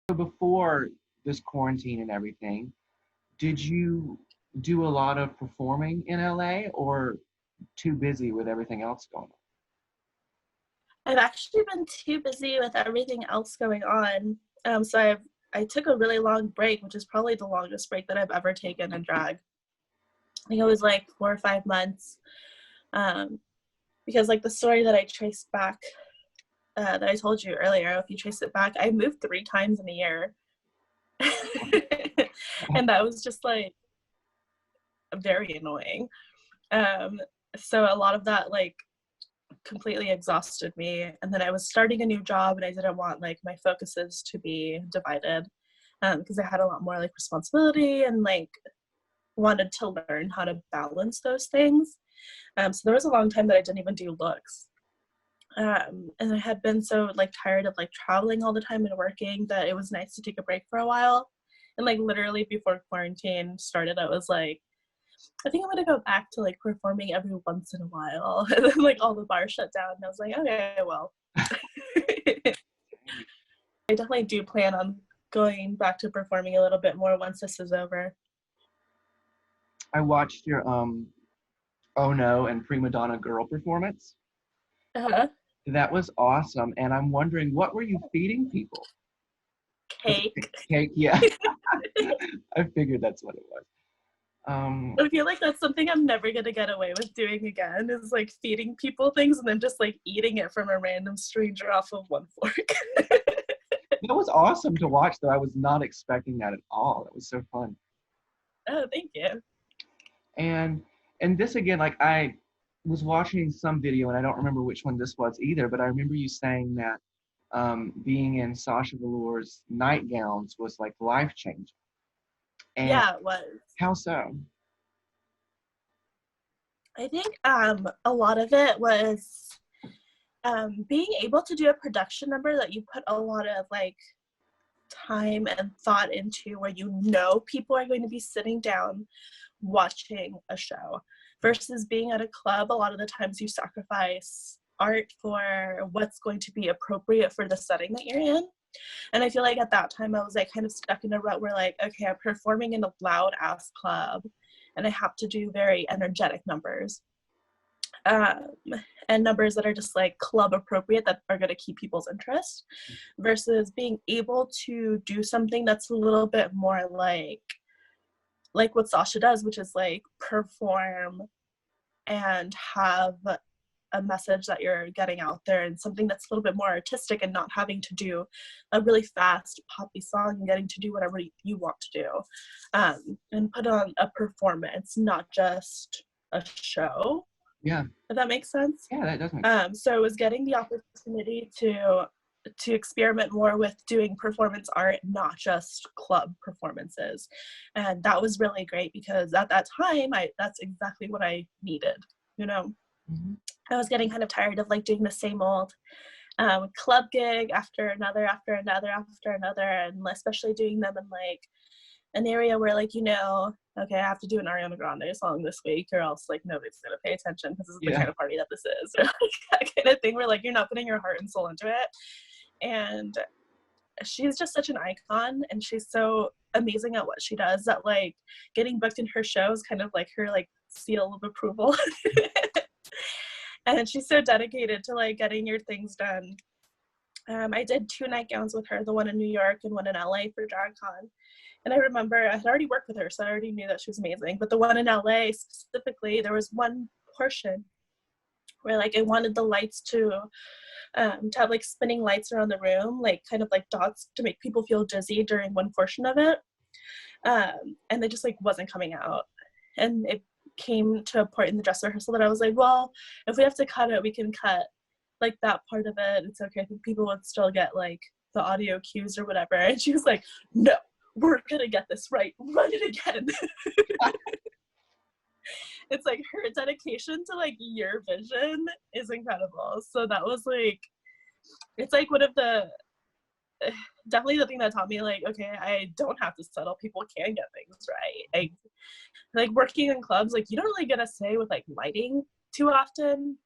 So before this quarantine and everything, did you do a lot of performing in LA or too busy with everything else going I've actually been too busy with everything else going on. So I took a really long break, which is probably the longest break that I've ever taken in drag. I think it was like 4 or 5 months. Um, because like the story that I traced back, that I told you earlier, if you trace it back, I moved 3 times in a year. on? And that was just like very annoying. Um, so a lot of that like completely exhausted me, and then I was starting a new job and I didn't want like my focuses to be divided, because I had a lot more like responsibility and like wanted to learn how to balance those things. So there was a long time that I didn't even do looks, and I had been so like tired of like traveling all the time and working that it was nice to take a break for a while. And like literally before quarantine started, I was like, I think I'm gonna go back to like performing every once in a while. And then like all the bars shut down and I was like, okay, well. I definitely do plan on going back to performing a little bit more once this is over. I watched your Oh No and Prima Donna Girl performance. Uh-huh. That was awesome. And I'm wondering, what were you feeding people? Was it Cake. cake? Yeah. I figured that's what it was. I feel like that's something I'm never gonna get away with doing again, is like feeding people things and then just like eating it from a random stranger off of one fork. that was awesome to watch, though. I was not expecting that at all. That was so fun. Oh, thank you. And and this again, like I was watching some video, and I don't remember which one this was either, but I remember you saying that being in Sasha Velour's nightgowns was like life changing. And Yeah, it was. how so? I think a lot of it was being able to do a production number that you put a lot of like time and thought into, where you know people are going to be sitting down watching a show, versus being at a club. A lot of the times you sacrifice art for what's going to be appropriate for the setting that you're in. And I feel like at that time I was like kind of stuck in a rut where like, okay, I'm performing in a loud ass club and I have to do very energetic numbers, um, and numbers that are just like club appropriate, that are going to keep people's interest, versus being able to do something that's a little bit more like what Sasha does, which is like perform and have a message that you're getting out there, and something that's a little bit more artistic, and not having to do a really fast poppy song and getting to do whatever you want to do, and put on a performance, not just a show, Yeah, if that makes sense. yeah, that does make sense. So it was getting the opportunity to experiment more with doing performance art, not just club performances. And that was really great, because at that time that's exactly what I needed, you know. Mm-hmm. I was getting kind of tired of like doing the same old club gig after another after another after another, and especially doing them in like an area where like, you know, okay, I have to do an Ariana Grande song this week or else like nobody's gonna pay attention because this is the Yeah. kind of party that this is, or like that kind of thing, where like you're not putting your heart and soul into it. And she's just such an icon, and she's so amazing at what she does, that like getting booked in her shows kind of like her like seal of approval. And she's so dedicated to like getting your things done. I did 2 nightgowns with her, the one in New York and one in LA for DragCon. And I remember I had already worked with her, so I already knew that she was amazing. But the one in LA specifically, there was one portion where like I wanted the lights to have like spinning lights around the room, like kind of like dots, to make people feel dizzy during one portion of it. And it just like wasn't coming out. And it came to a point in the dress rehearsal that I was like, well, if we have to cut it, we can cut like that part of it. It's okay. I think people would still get like the audio cues or whatever. And she was like, no, we're gonna get this right. Run it again. It's like her dedication to like your vision is incredible. So that was like, it's like one of the definitely the thing that taught me like, okay, I don't have to settle. People can get things right. Like working in clubs, like you don't really get a say with like lighting too often.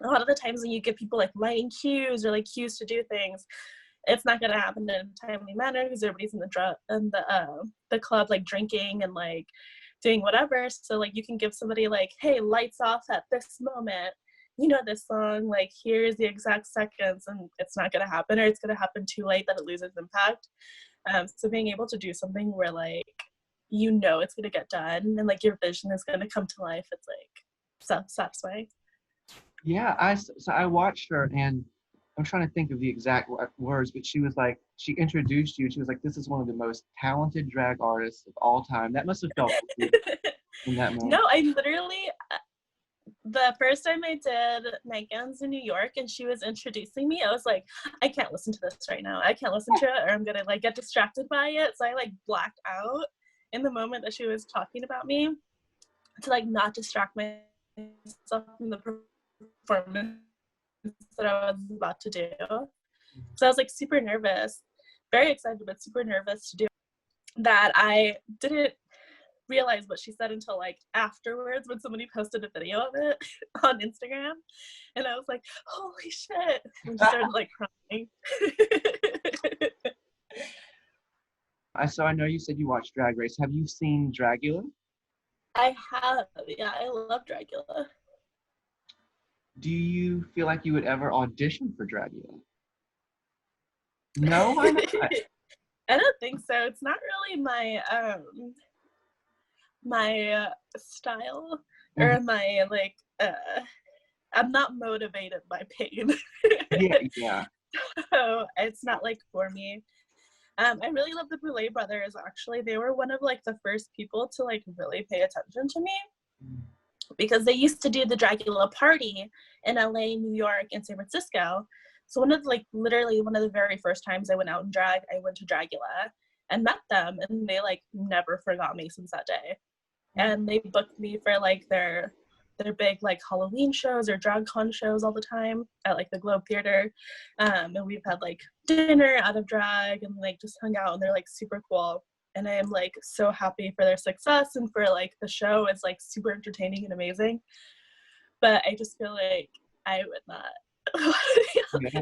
A lot of the times when you give people like lighting cues or like cues to do things, it's not gonna happen in a timely manner because everybody's in the club like drinking and like doing whatever. So like you can give somebody like, hey, lights off at this moment, you know, this song, like here's the exact seconds, and it's not gonna happen, or it's gonna happen too late that it loses impact. So being able to do something where like you know it's gonna get done and like your vision is gonna come to life, it's like so satisfying. Yeah, I watched her, and I'm trying to think of the exact words, but she was like, she introduced you. She was like, "This is one of the most talented drag artists of all time." That must have felt good in that moment. No, I literally the first time I did nightgowns in New York and she was introducing me, I was like, I can't listen to this right now. I can't listen to it or I'm gonna like get distracted by it. So I like blacked out in the moment that she was talking about me to like not distract myself from the performance that I was about to do. So I was like super nervous, very excited, but super nervous to do that. I didn't realize what she said until like afterwards when somebody posted a video of it on Instagram, and I was like, holy shit, and just started like crying. I know you said you watched Drag Race. Have you seen Dragula? I have, yeah, I love Dracula. Do you feel like you would ever audition for Dragula? No, why not? I don't think so. It's not really my style, or Mhm. my like I'm not motivated by pain. Yeah, yeah. So it's not like for me. I really love the Boulet brothers. Actually, they were one of like the first people to like really pay attention to me, because they used to do the Dragula party in LA, New York, and San Francisco. So one of like literally one of the very first times I went out in drag, I went to Dragula and met them, and they like never forgot me since that day. And they booked me for like their big like Halloween shows or drag con shows all the time at like the Globe Theater. And we've had like dinner out of drag and like just hung out, and they're like super cool. And I am like so happy for their success and for like the show is like super entertaining and amazing. But I just feel like I would not Yeah.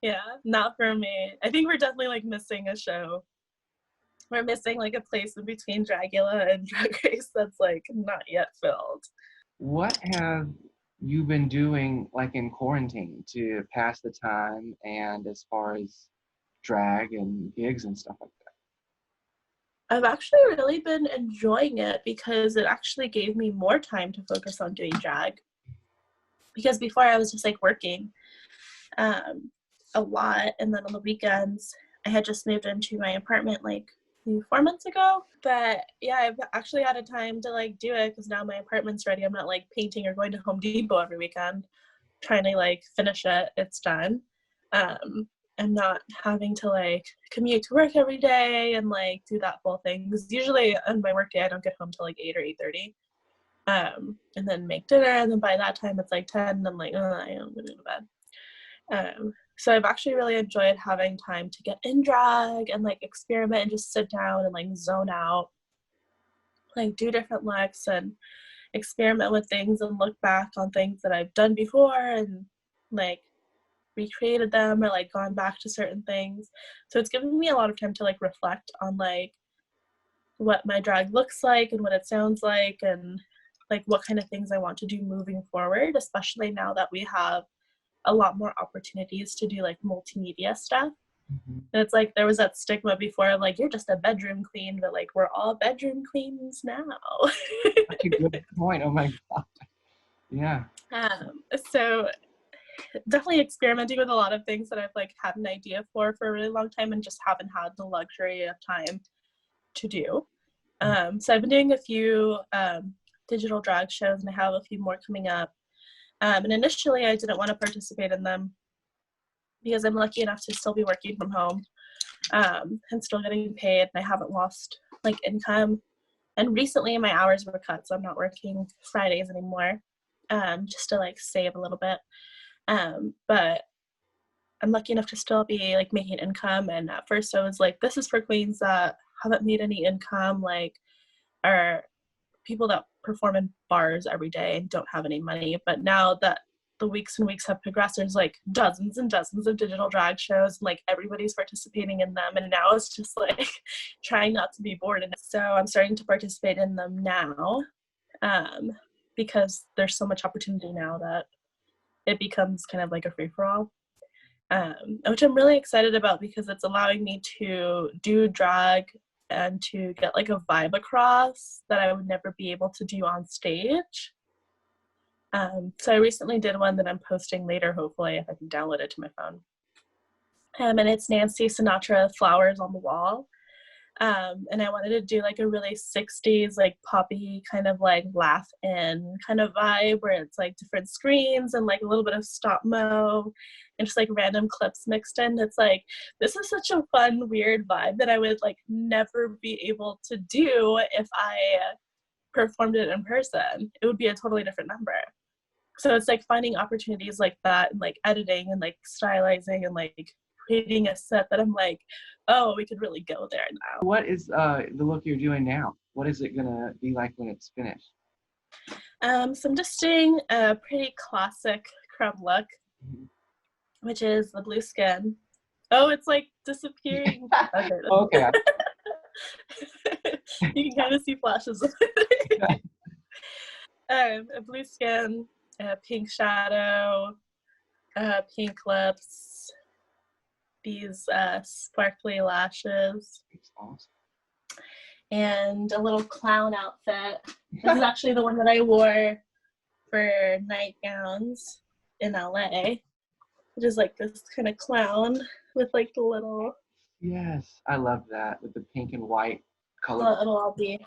yeah, not for me. I think we're definitely like missing a show. We're missing like a place in between Dragula and Drag Race that's like not yet filled. What have you been doing like in quarantine to pass the time and as far as drag and gigs and stuff like I've actually really been enjoying it because it actually gave me more time to focus on doing drag. Because before I was just like working a lot, and then on the weekends I had just moved into my apartment like 4 months ago. But yeah, I've actually had a time to like do it because now my apartment's ready. I'm not like painting or going to Home Depot every weekend trying to like finish it. It's done. I'm not having to like commute to work every day and like do that whole thing, because usually on my work day I don't get home till like 8 or 8:30, and then make dinner, and then by that time it's like 10 and I'm like, oh, I'm gonna go to bed. So I've actually really enjoyed having time to get in drag and like experiment and just sit down and like zone out, like do different looks and experiment with things and look back on things that I've done before and like recreated them or like gone back to certain things. So it's given me a lot of time to like reflect on like what my drag looks like and what it sounds like, and like what kind of things I want to do moving forward, especially now that we have a lot more opportunities to do like multimedia stuff. that? And it's like there was that stigma before of like you're just a bedroom queen, but like we're all bedroom queens now. Such a good point. Oh my God. Yeah. So definitely experimenting with a lot of things that I've like had an idea for a really long time and just haven't had the luxury of time to do. So I've been doing a few digital drag shows, and I have a few more coming up. And initially I didn't want to participate in them because I'm lucky enough to still be working from home and still getting paid, and I haven't lost like income. And recently my hours were cut, so I'm not working Fridays anymore, just to like save a little bit. But I'm lucky enough to still be like making income. And at first I was like, this is for queens that haven't made any income, like are people that perform in bars every day and don't have any money. But now that the weeks and weeks have progressed, there's like dozens and dozens of digital drag shows, and like everybody's participating in them, and now it's just like trying not to be bored. And so I'm starting to participate in them now, because there's so much opportunity now that it becomes kind of like a free-for-all, which I'm really excited about because it's allowing me to do drag and to get like a vibe across that I would never be able to do on stage. So I recently did one that I'm posting later, hopefully, if I can download it to my phone. And it's Nancy Sinatra, Flowers on the Wall. And I wanted to do like a really 60s, like poppy kind of like laugh in kind of vibe where it's like different screens and like a little bit of stop mo and just like random clips mixed in. It's like, this is such a fun, weird vibe that I would like never be able to do if I performed it in person. It would be a totally different number. So it's like finding opportunities like that and like editing and like stylizing and like creating a set that I'm like, oh, we could really go there now. What is the look you're doing now? What is it gonna be like when it's finished? So I'm just doing a pretty classic creme look, which is the blue skin. Oh, it's like disappearing. Okay. You can kind of see flashes of it. A blue skin, a pink shadow, pink lips, these sparkly lashes, Awesome. and a little clown outfit. This is actually the one that I wore for nightgowns in LA, which is like this kind of clown with like the little. Yes, I love that with the pink and white color. Well, it'll all be.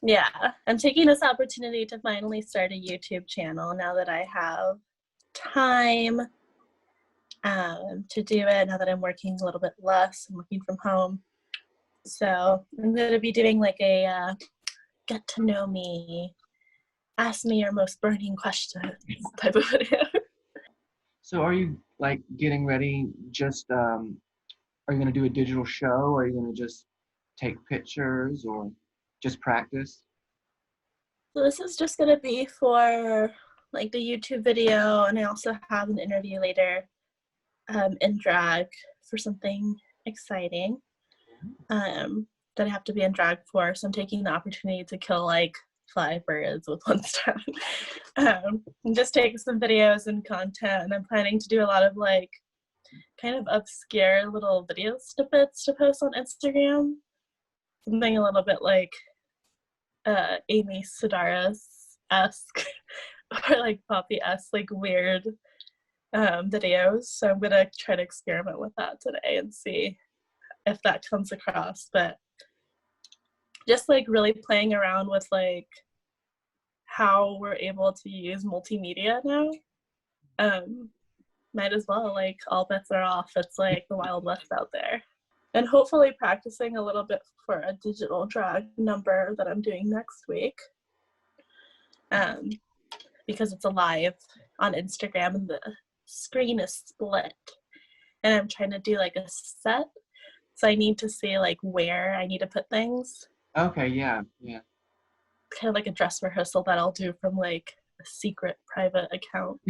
Yeah, I'm taking this opportunity to finally start a YouTube channel now that I have time to do it, now that I'm working a little bit less. I'm working from home. So I'm going to be doing like a get to know me, ask me your most burning questions type of video. So are you like getting ready just, are you going to do a digital show or are you going to just take pictures or just practice? So this is just going to be for like the YouTube video, and I also have an interview later in drag for something exciting that I have to be in drag for. So I'm taking the opportunity to kill like 5 birds with one stone. And just take some videos and content, and I'm planning to do a lot of like kind of obscure little video snippets to post on Instagram. Something a little bit like Amy Sedaris-esque or like Poppy-esque, like weird videos. So I'm gonna try to experiment with that today and see if that comes across. But just like really playing around with like how we're able to use multimedia now. Might as well, like all bets are off. It's like the Wild West out there. And hopefully practicing a little bit for a digital drag number that I'm doing next week. Because it's live on Instagram and the screen is split. And I'm trying to do like a set. So I need to see like where I need to put things. Okay, yeah. Kind of like a dress rehearsal that I'll do from like a secret private account.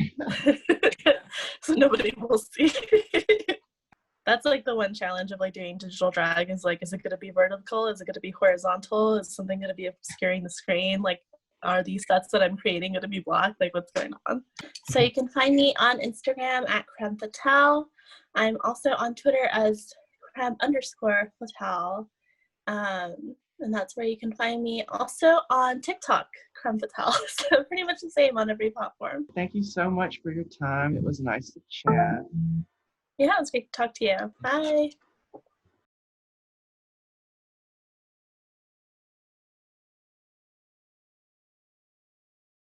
So nobody will see. That's like the one challenge of like doing digital drag is like, is it going to be vertical? Is it going to be horizontal? Is something going to be obscuring the screen? Like, are these sets that I'm creating going to be blocked? Like, what's going on? So you can find me on Instagram at Creme Fatale. I'm also on Twitter as Creme_Fatale. And that's where you can find me. Also on TikTok, Creme Fatale. So pretty much the same on every platform. Thank you so much for your time. It was nice to chat. Yeah, it was great to talk to you. Bye.